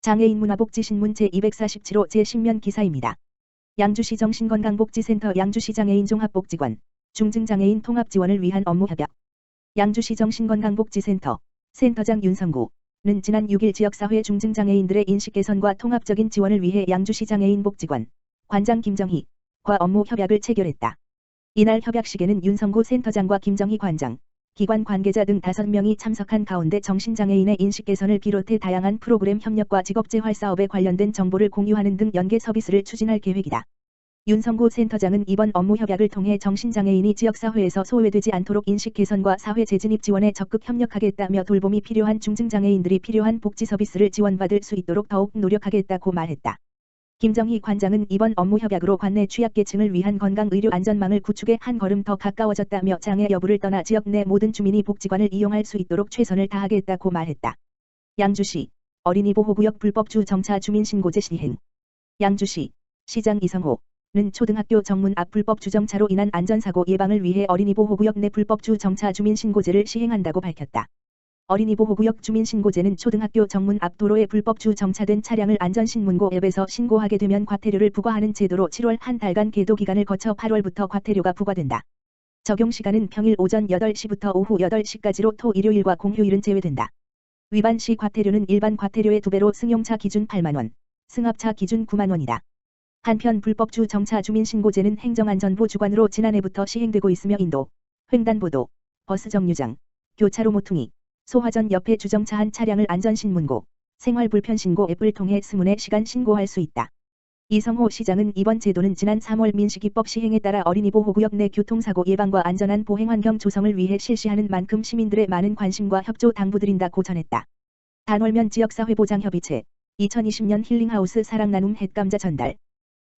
장애인 문화복지신문 제247호 제10면 기사입니다. 양주시 정신건강복지센터 양주시 장애인 종합복지관, 중증장애인 통합지원을 위한 업무 협약. 양주시 정신건강복지센터 센터장 윤성구는 지난 6일 지역사회 중증장애인들의 인식 개선과 통합적인 지원을 위해 양주시 장애인복지관 관장 김정희과 업무 협약을 체결했다. 이날 협약식에는 윤성구 센터장과 김정희 관장, 기관 관계자 등 5명이 참석한 가운데 정신장애인의 인식 개선을 비롯해 다양한 프로그램 협력과 직업재활 사업에 관련된 정보를 공유하는 등 연계 서비스를 추진할 계획이다. 윤성구 센터장은 이번 업무 협약을 통해 정신장애인이 지역사회에서 소외되지 않도록 인식 개선과 사회 재진입 지원에 적극 협력하겠다며 돌봄이 필요한 중증장애인들이 필요한 복지 서비스를 지원받을 수 있도록 더욱 노력하겠다고 말했다. 김정희 관장은 이번 업무 협약으로 관내 취약계층을 위한 건강의료 안전망을 구축에 한 걸음 더 가까워졌다며 장애 여부를 떠나 지역 내 모든 주민이 복지관을 이용할 수 있도록 최선을 다하겠다고 말했다. 양주시 어린이보호구역 불법주 정차 주민신고제 시행. 양주시 시장 이성호는 초등학교 정문 앞 불법 주정차로 인한 안전사고 예방을 위해 어린이보호구역 내 불법주 정차 주민신고제를 시행한다고 밝혔다. 어린이보호구역 주민신고제는 초등학교 정문 앞 도로에 불법주 정차된 차량을 안전신문고 앱에서 신고하게 되면 과태료를 부과하는 제도로 7월 한 달간 계도 기간을 거쳐 8월부터 과태료가 부과된다. 적용시간은 평일 오전 8시부터 오후 8시까지로 토 일요일과 공휴일은 제외된다. 위반 시 과태료는 일반 과태료의 2배로 승용차 기준 8만원, 승합차 기준 9만원이다. 한편 불법주 정차 주민신고제는 행정안전부 주관으로 지난해부터 시행되고 있으며 인도, 횡단보도, 버스 정류장, 교차로 모퉁이, 소화전 옆에 주정차한 차량을 안전신문고, 생활불편신고 앱을 통해 20시간 신고할 수 있다. 이성호 시장은 이번 제도는 지난 3월 민식이법 시행에 따라 어린이보호구역 내 교통사고 예방과 안전한 보행환경 조성을 위해 실시하는 만큼 시민들의 많은 관심과 협조 당부드린다고 전했다. 단월면 지역사회보장협의체 2020년 힐링하우스 사랑나눔 햇감자 전달.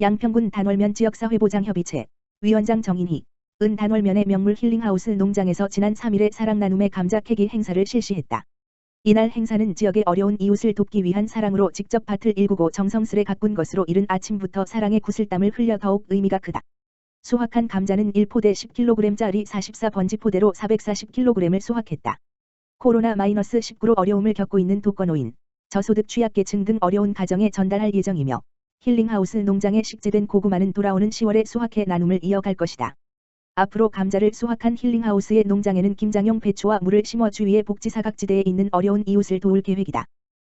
양평군 단월면 지역사회보장협의체 위원장 정인희 은 단월면의 명물 힐링하우스 농장에서 지난 3일에 사랑나눔의 감자 캐기 행사를 실시했다. 이날 행사는 지역의 어려운 이웃을 돕기 위한 사랑으로 직접 밭을 일구고 정성스레 가꾼 것으로 이른 아침부터 사랑의 구슬땀을 흘려 더욱 의미가 크다. 수확한 감자는 1포대 10kg짜리 44번지 포대로 440kg을 수확했다. 코로나-19로 어려움을 겪고 있는 독거노인, 저소득 취약계층 등 어려운 가정에 전달할 예정이며 힐링하우스 농장에 식재된 고구마는 돌아오는 10월에 수확해 나눔을 이어갈 것이다. 앞으로 감자를 수확한 힐링하우스의 농장에는 김장용 배추와 물을 심어 주위의 복지사각지대에 있는 어려운 이웃을 도울 계획이다.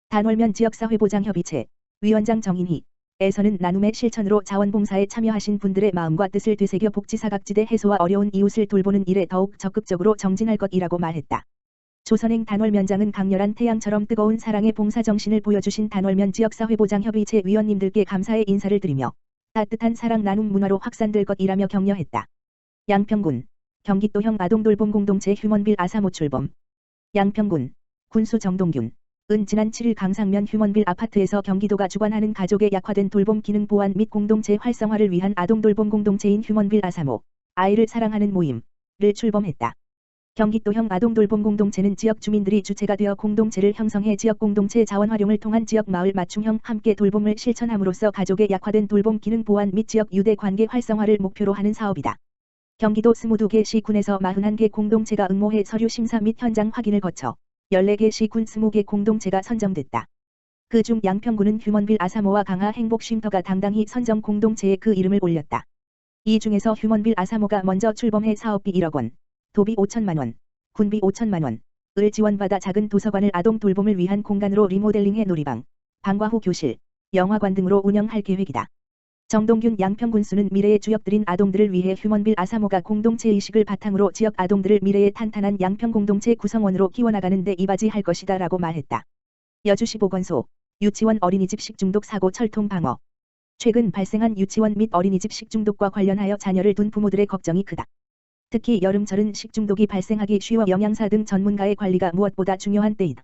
단월면 지역사회보장협의체 위원장 정인희에서는 나눔의 실천으로 자원봉사에 참여하신 분들의 마음과 뜻을 되새겨 복지사각지대 해소와 어려운 이웃을 돌보는 일에 더욱 적극적으로 정진할 것이라고 말했다. 조선행 단월면장은 강렬한 태양처럼 뜨거운 사랑의 봉사정신을 보여주신 단월면 지역사회보장협의체 위원님들께 감사의 인사를 드리며 따뜻한 사랑 나눔 문화로 확산될 것이라며 격려했다. 양평군 경기도형 아동돌봄공동체 휴먼빌 아사모 출범. 양평군 군수 정동균 은 지난 7일 강상면 휴먼빌 아파트에서 경기도가 주관하는 가족의 약화된 돌봄 기능 보완 및 공동체 활성화를 위한 아동돌봄 공동체인 휴먼빌 아사모 아이를 사랑하는 모임을 출범했다. 경기도형 아동돌봄 공동체는 지역 주민들이 주체가 되어 공동체를 형성해 지역 공동체 자원 활용을 통한 지역 마을 맞춤형 함께 돌봄을 실천함으로써 가족의 약화된 돌봄 기능 보완 및 지역 유대 관계 활성화를 목표로 하는 사업이다. 경기도 22개 시군에서 41개 공동체가 응모해 서류 심사 및 현장 확인을 거쳐 14개 시군 20개 공동체가 선정됐다. 그중 양평군은 휴먼빌 아사모와 강화 행복쉼터가 당당히 선정 공동체에 그 이름을 올렸다. 이 중에서 휴먼빌 아사모가 먼저 출범해 사업비 1억 원, 도비 5천만 원, 군비 5천만 원을 지원받아 작은 도서관을 아동 돌봄을 위한 공간으로 리모델링해 놀이방, 방과 후 교실, 영화관 등으로 운영할 계획이다. 정동균 양평군수는 미래의 주역들인 아동들을 위해 휴먼빌 아사모가 공동체 의식을 바탕으로 지역 아동들을 미래의 탄탄한 양평 공동체 구성원으로 키워나가는 데 이바지할 것이다 라고 말했다. 여주시 보건소 유치원 어린이집 식중독 사고 철통 방어. 최근 발생한 유치원 및 어린이집 식중독과 관련하여 자녀를 둔 부모들의 걱정이 크다. 특히 여름철은 식중독이 발생하기 쉬워 영양사 등 전문가의 관리가 무엇보다 중요한 때이다.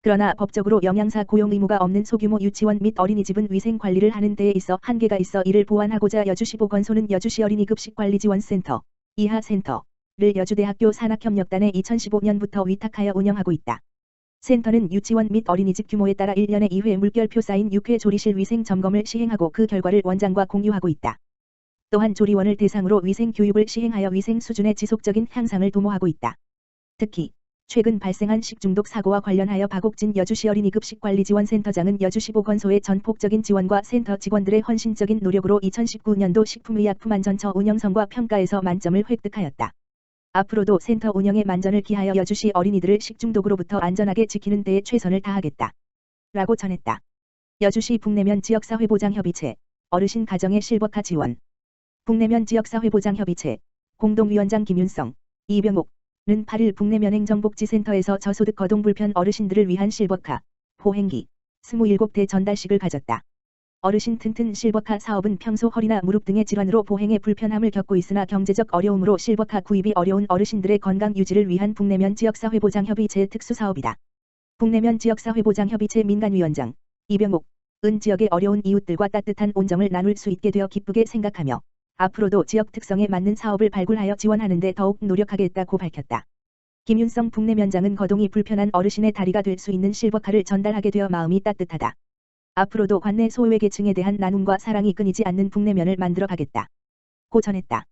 그러나 법적으로 영양사 고용 의무가 없는 소규모 유치원 및 어린이집은 위생 관리를 하는 데에 있어 한계가 있어 이를 보완하고자 여주시 보건소는 여주시 어린이급식관리지원센터, 이하센터를 여주대학교 산학협력단에 2015년부터 위탁하여 운영하고 있다. 센터는 유치원 및 어린이집 규모에 따라 1년에 2회 물결표 쌓인 6회 조리실 위생 점검을 시행하고 그 결과를 원장과 공유하고 있다. 또한 조리원을 대상으로 위생 교육을 시행하여 위생 수준의 지속적인 향상을 도모하고 있다. 특히 최근 발생한 식중독 사고와 관련하여 박옥진 여주시 어린이급식관리지원센터장은 여주시 보건소의 전폭적인 지원과 센터 직원들의 헌신적인 노력으로 2019년도 식품의약품안전처 운영성과 평가에서 만점을 획득하였다. 앞으로도 센터 운영에 만전을 기하여 여주시 어린이들을 식중독으로부터 안전하게 지키는 데에 최선을 다하겠다. 라고 전했다. 여주시 북내면 지역사회보장협의체 어르신 가정의 실버카 지원 북내면 지역사회보장협의체 공동위원장 김윤성, 이병옥 는 8일 북내면 행정복지센터에서 저소득 거동 불편 어르신들을 위한 실버카, 보행기, 27대 전달식을 가졌다. 어르신 튼튼 실버카 사업은 평소 허리나 무릎 등의 질환으로 보행에 불편함을 겪고 있으나 경제적 어려움으로 실버카 구입이 어려운 어르신들의 건강 유지를 위한 북내면 지역사회보장협의체의 특수사업이다. 북내면 지역사회보장협의체 민간위원장, 이병옥, 은 지역의 어려운 이웃들과 따뜻한 온정을 나눌 수 있게 되어 기쁘게 생각하며 앞으로도 지역 특성에 맞는 사업을 발굴하여 지원하는 데 더욱 노력하겠다고 밝혔다. 김윤성 북내면장은 거동이 불편한 어르신의 다리가 될 수 있는 실버카를 전달하게 되어 마음이 따뜻하다. 앞으로도 관내 소외계층에 대한 나눔과 사랑이 끊이지 않는 북내면을 만들어 가겠다. 고 전했다.